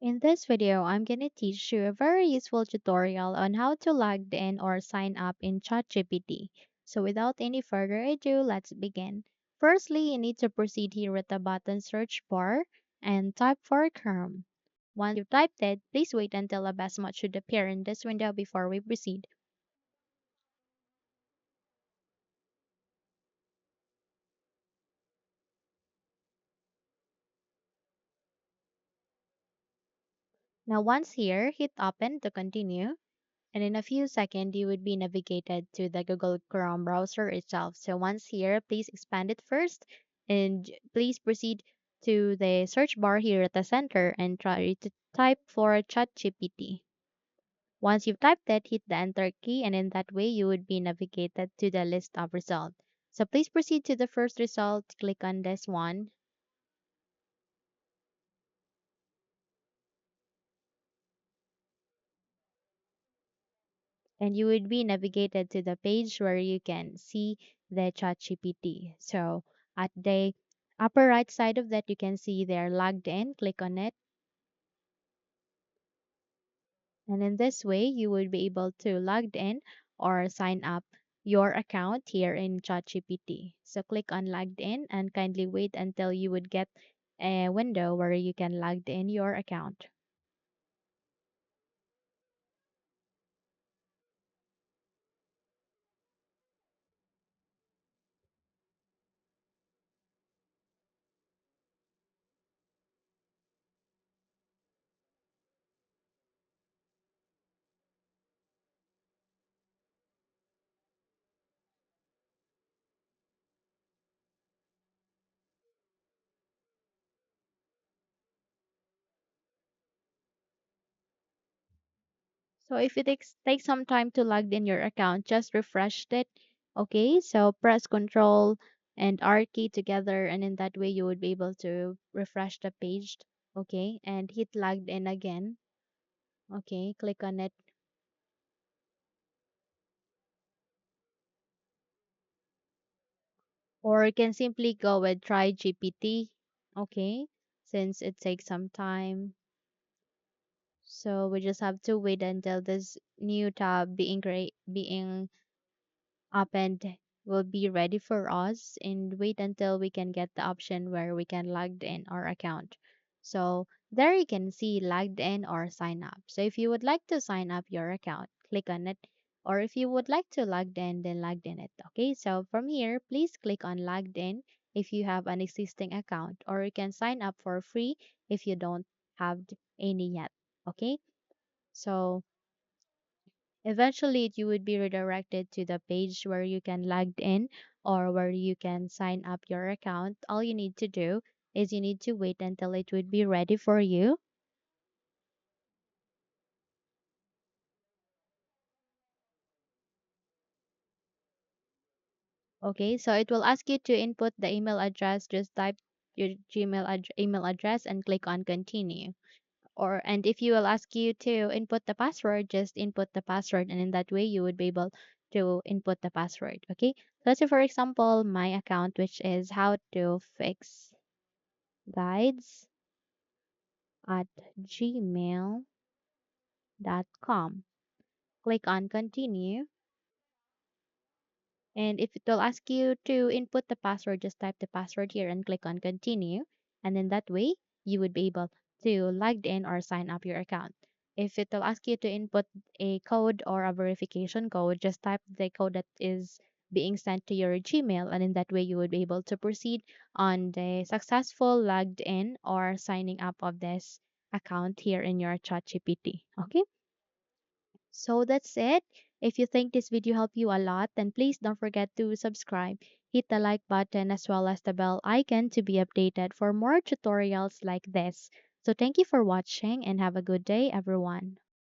In this video, I'm going to teach you a very useful tutorial on how to log in or sign up in ChatGPT. So without any further ado, let's begin. Firstly, you need to proceed here with the button search bar and type for Chrome. Once you've typed it, please wait until a best match should appear in this window before we proceed. Now once here, hit open to continue. And in a few seconds, you would be navigated to the Google Chrome browser itself. So once here, please expand it first and please proceed to the search bar here at the center and try to type for ChatGPT. Once you've typed it, hit the enter key and in that way you would be navigated to the list of results. So please proceed to the first result, click on this one, and you would be navigated to the page where you can see the ChatGPT. So at the upper right side of that, you can see they're logged in. Click on it. And in this way, you would be able to log in or sign up your account here in ChatGPT. So click on logged in and kindly wait until you would get a window where you can log in your account. So if it takes some time to log in your account, just refresh it. Okay, so press Control and R key together, and in that way you would be able to refresh the page. Okay, and hit logged in again. Okay, click on it, or you can simply go with try GPT. Okay, since it takes some time. So we just have to wait until this new tab being opened will be ready for us and wait until we can get the option where we can log in our account. So there you can see logged in or sign up. So if you would like to sign up your account, click on it. Or if you would like to log in, then logged in it. Okay, so from here, please click on logged in if you have an existing account, or you can sign up for free if you don't have any yet. Okay, so eventually, you would be redirected to the page where you can log in or where you can sign up your account. All you need to do is you need to wait until it would be ready for you. Okay, so it will ask you to input the email address. Just type your email address and click on continue. Or and if you will ask you to input the password, just input the password and in that way you would be able to input the password. Okay, let's say for example my account, which is how to fix guides at gmail.com. Click on continue. And if it will ask you to input the password, just type the password here and click on continue. And in that way, you would be able to log in or sign up your account. If it will ask you to input a code or a verification code, just type the code that is being sent to your Gmail. And in that way, you would be able to proceed on the successful logged in or signing up of this account here in your ChatGPT. Okay. So that's it. If you think this video helped you a lot, then please don't forget to subscribe, hit the like button as well as the bell icon to be updated for more tutorials like this. So thank you for watching and have a good day, everyone.